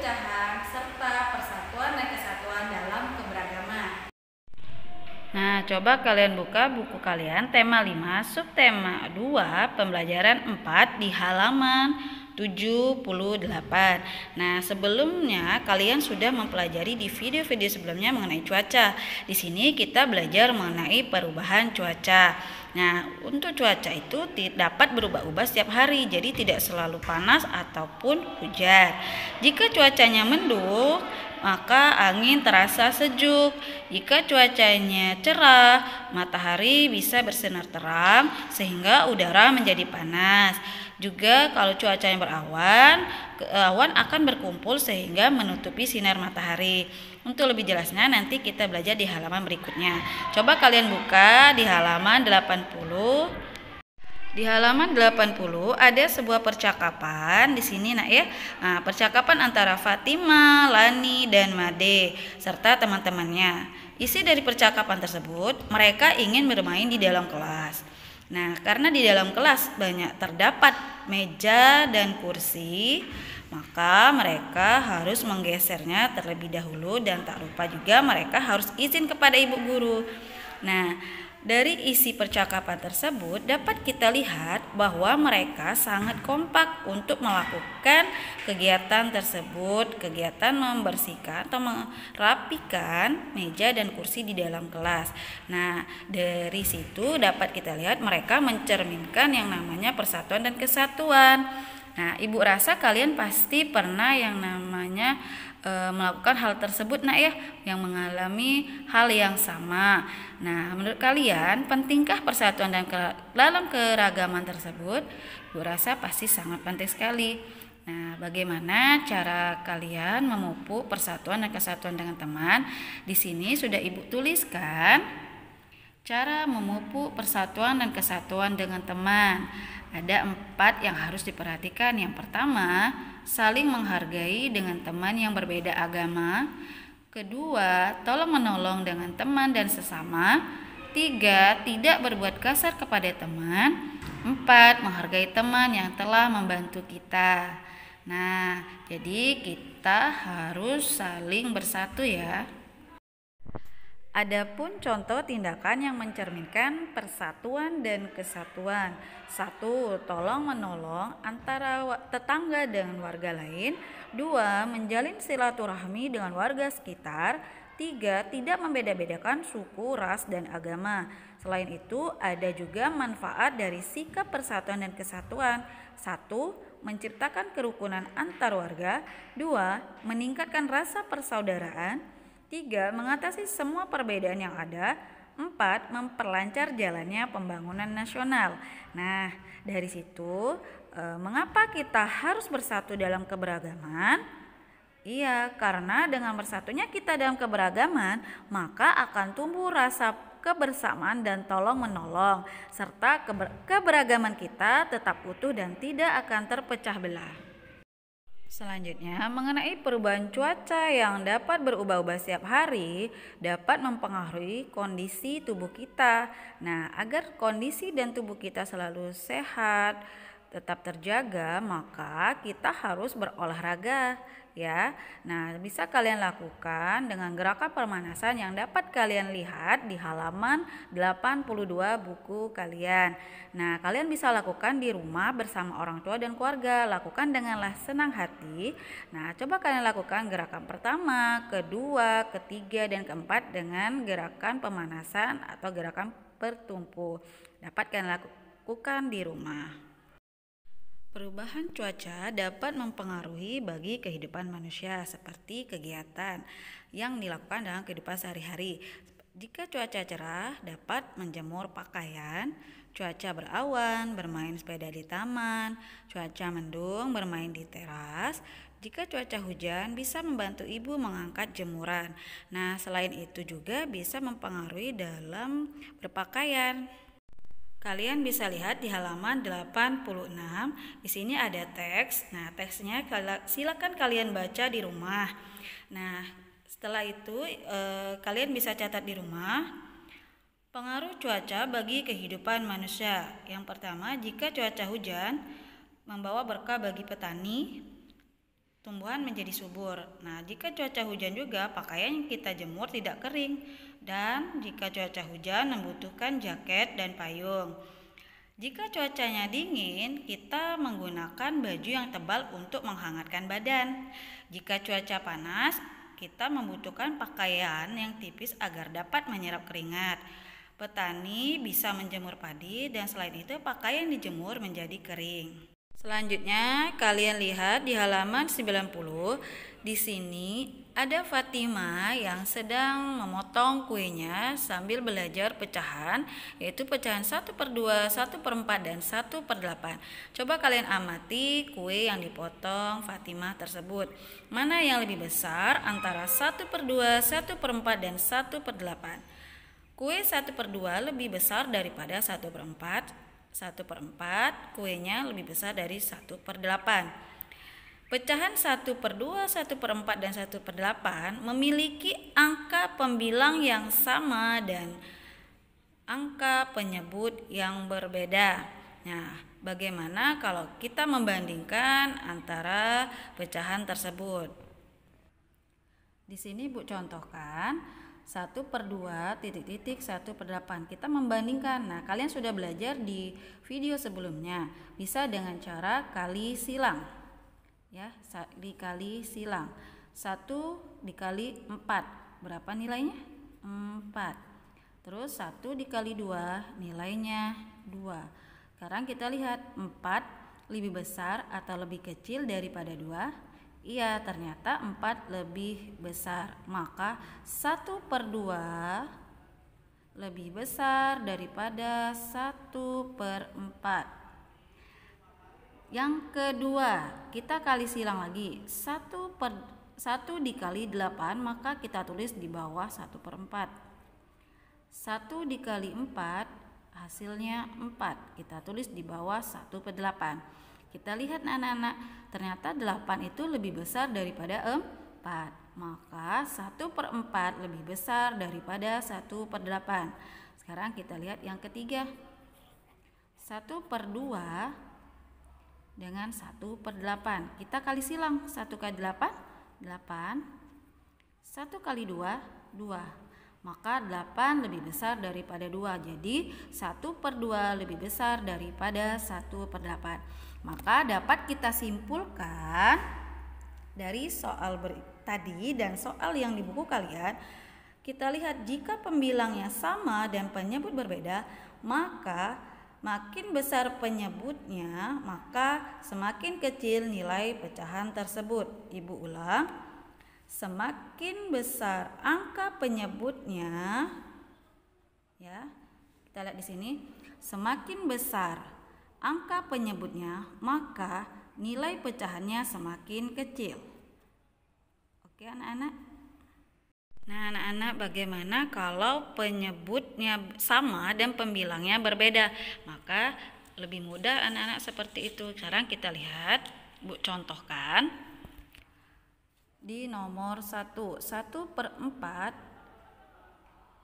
perpecahan serta persatuan dan kesatuan dalam keberagaman. Nah, coba kalian buka buku kalian tema 5, subtema 2, pembelajaran 4 di halaman 78. Nah, sebelumnya kalian sudah mempelajari di video-video sebelumnya mengenai cuaca. Di sini kita belajar mengenai perubahan cuaca. Nah, untuk cuaca itu dapat berubah-ubah setiap hari, jadi tidak selalu panas ataupun hujan. Jika cuacanya mendung, maka angin terasa sejuk. Jika cuacanya cerah, matahari bisa bersinar terang sehingga udara menjadi panas. Juga kalau cuacanya berawan, awan akan berkumpul sehingga menutupi sinar matahari. Untuk lebih jelasnya nanti kita belajar di halaman berikutnya. Coba kalian buka di halaman 80. Di halaman 80 ada sebuah percakapan di sini nak ya. Nah, percakapan antara Fatima, Lani, dan Made serta teman-temannya. Isi dari percakapan tersebut, mereka ingin bermain di dalam kelas. Nah, karena di dalam kelas banyak terdapat meja dan kursi, maka mereka harus menggesernya terlebih dahulu dan tak lupa juga mereka harus izin kepada ibu guru. Nah, dari isi percakapan tersebut dapat kita lihat bahwa mereka sangat kompak untuk melakukan kegiatan tersebut, kegiatan membersihkan atau merapikan meja dan kursi di dalam kelas. Nah, dari situ dapat kita lihat mereka mencerminkan yang namanya persatuan dan kesatuan. Nah, ibu rasa kalian pasti pernah yang namanya melakukan hal tersebut nak ya, yang mengalami hal yang sama. Nah, menurut kalian pentingkah persatuan dan dalam keragaman tersebut? Ibu rasa pasti sangat penting sekali. Nah, bagaimana cara kalian memupuk persatuan dan kesatuan dengan teman? Di sini sudah ibu tuliskan cara memupuk persatuan dan kesatuan dengan teman. Ada 4 yang harus diperhatikan. Yang pertama, saling menghargai dengan teman yang berbeda agama. Kedua, tolong menolong dengan teman dan sesama. 3, tidak berbuat kasar kepada teman. 4, menghargai teman yang telah membantu kita. Nah, jadi kita harus saling bersatu ya. Adapun contoh tindakan yang mencerminkan persatuan dan kesatuan. 1. Tolong menolong antara tetangga dengan warga lain. 2. Menjalin silaturahmi dengan warga sekitar. 3. Tidak membeda-bedakan suku, ras, dan agama. Selain itu, ada juga manfaat dari sikap persatuan dan kesatuan. 1. Menciptakan kerukunan antar warga. 2. Meningkatkan rasa persaudaraan. 3. Mengatasi semua perbedaan yang ada. 4. Memperlancar jalannya pembangunan nasional. Nah, dari situ mengapa kita harus bersatu dalam keberagaman? Iya, karena dengan bersatunya kita dalam keberagaman, maka akan tumbuh rasa kebersamaan dan tolong menolong, serta keberagaman kita tetap utuh dan tidak akan terpecah belah. Selanjutnya, mengenai perubahan cuaca yang dapat berubah-ubah setiap hari dapat mempengaruhi kondisi tubuh kita. Nah, agar kondisi dan tubuh kita selalu sehat, tetap terjaga, maka kita harus berolahraga ya. Nah, bisa kalian lakukan dengan gerakan pemanasan yang dapat kalian lihat di halaman 82 buku kalian. Nah, kalian bisa lakukan di rumah bersama orang tua dan keluarga. Lakukan denganlah senang hati. Nah, coba kalian lakukan gerakan pertama, kedua, ketiga, dan keempat dengan gerakan pemanasan atau gerakan bertumpu. Dapat kalian lakukan di rumah. Perubahan cuaca dapat mempengaruhi bagi kehidupan manusia seperti kegiatan yang dilakukan dalam kehidupan sehari-hari. Jika cuaca cerah dapat menjemur pakaian, cuaca berawan bermain sepeda di taman, cuaca mendung bermain di teras. Jika cuaca hujan bisa membantu ibu mengangkat jemuran. Nah, selain itu juga bisa mempengaruhi dalam berpakaian. Kalian bisa lihat di halaman 86. Di sini ada teks. Nah, teksnya silakan kalian baca di rumah. Nah, setelah itu kalian bisa catat di rumah. Pengaruh cuaca bagi kehidupan manusia. Yang pertama, jika cuaca hujan membawa berkah bagi petani, tumbuhan menjadi subur. Nah, jika cuaca hujan juga pakaian yang kita jemur tidak kering, dan jika cuaca hujan membutuhkan jaket dan payung. Jika cuacanya dingin, kita menggunakan baju yang tebal untuk menghangatkan badan. Jika cuaca panas, kita membutuhkan pakaian yang tipis agar dapat menyerap keringat. Petani bisa menjemur padi dan selain itu pakaian dijemur menjadi kering. Selanjutnya, kalian lihat di halaman 90. Di sini ada Fatima yang sedang memotong kuenya sambil belajar pecahan, yaitu pecahan 1/2, 1/4, dan 1/8. Coba kalian amati kue yang dipotong Fatima tersebut. Mana yang lebih besar antara 1/2, 1/4, dan 1/8? Kue 1/2 lebih besar daripada 1/4. 1/4 kuenya lebih besar dari 1/8. Pecahan 1/2, 1/4, dan 1/8 memiliki angka pembilang yang sama dan angka penyebut yang berbeda. Nah, bagaimana kalau kita membandingkan antara pecahan tersebut? Di sini Bu contohkan 1/2 titik-titik 1/8. Kita membandingkan. Nah, kalian sudah belajar di video sebelumnya. Bisa dengan cara kali silang. Ya, dikali silang. 1 dikali 4. Berapa nilainya? 4. Terus 1 dikali 2 nilainya 2. Sekarang kita lihat 4 lebih besar atau lebih kecil daripada 2? Iya, ternyata 4 lebih besar. Maka 1/2 lebih besar daripada 1/4. Yang kedua, kita kali silang lagi. 1 dikali 8, maka kita tulis di bawah 1/4. 1 dikali 4, hasilnya 4. Kita tulis di bawah 1/8. Kita lihat anak-anak, ternyata 8 itu lebih besar daripada 4. Maka 1/4 lebih besar daripada 1/8. Sekarang kita lihat yang ketiga. 1/2 dengan 1/8. Kita kali silang. 1 kali 8, 8. 1 kali 2, 2. Maka 8 lebih besar daripada 2. Jadi 1/2 lebih besar daripada 1/8. Maka dapat kita simpulkan dari soal tadi dan soal yang di buku kalian. Kita lihat jika pembilangnya sama dan penyebut berbeda, maka makin besar penyebutnya, maka semakin kecil nilai pecahan tersebut. Ibu ulang. Semakin besar angka penyebutnya, ya. Kita lihat di sini, semakin besar angka penyebutnya, maka nilai pecahannya semakin kecil. Oke, anak-anak. Nah, anak-anak, bagaimana kalau penyebutnya sama dan pembilangnya berbeda? Maka lebih mudah anak-anak seperti itu. Sekarang kita lihat, Bu contohkan. Di nomor 1, 1/4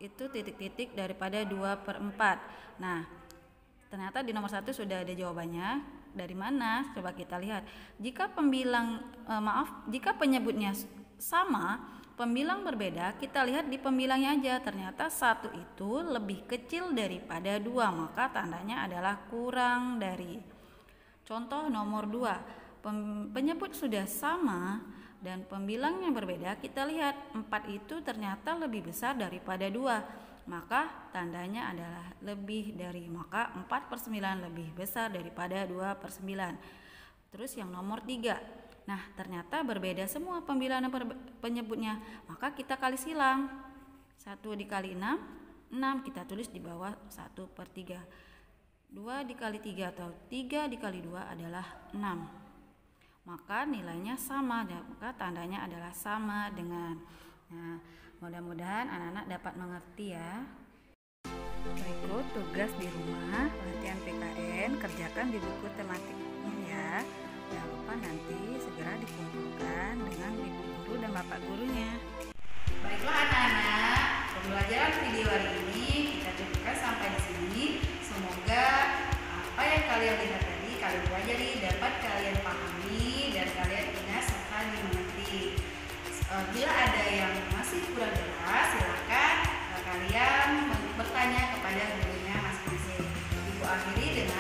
itu titik-titik daripada 2/4. Nah, ternyata di nomor 1 sudah ada jawabannya. Dari mana? Coba kita lihat. Jika jika penyebutnya sama, pembilang berbeda, kita lihat di pembilangnya aja. Ternyata 1 itu lebih kecil daripada 2, maka tandanya adalah kurang dari. Contoh nomor 2, penyebut sudah sama dan pembilangnya berbeda, kita lihat 4 itu ternyata lebih besar daripada 2, maka tandanya adalah lebih dari. Maka 4/9 lebih besar daripada 2/9. Terus yang nomor 3, nah ternyata berbeda semua pembilang dan penyebutnya, maka kita kali silang. 1 dikali 6, 6 kita tulis di bawah 1/3. 2 dikali 3 atau 3 dikali 2 adalah 6. Maka nilainya sama, maka tandanya adalah sama dengan. Nah, mudah-mudahan anak-anak dapat mengerti ya. Berikut tugas di rumah, latihan PKN, kerjakan di buku tematiknya ya. Jangan lupa nanti segera dikumpulkan dengan ibu guru dan bapak gurunya. Baiklah anak-anak, pembelajaran video hari ini kita cukupkan sampai di sini. Semoga apa yang kalian lihat tadi, kalian pelajari dapat kalian pahami dan kalian ingat serta Bila ada yang masih kurang jelas, silakan kalian bertanya kepada gurunya masing-masing. Ibu akhiri dengan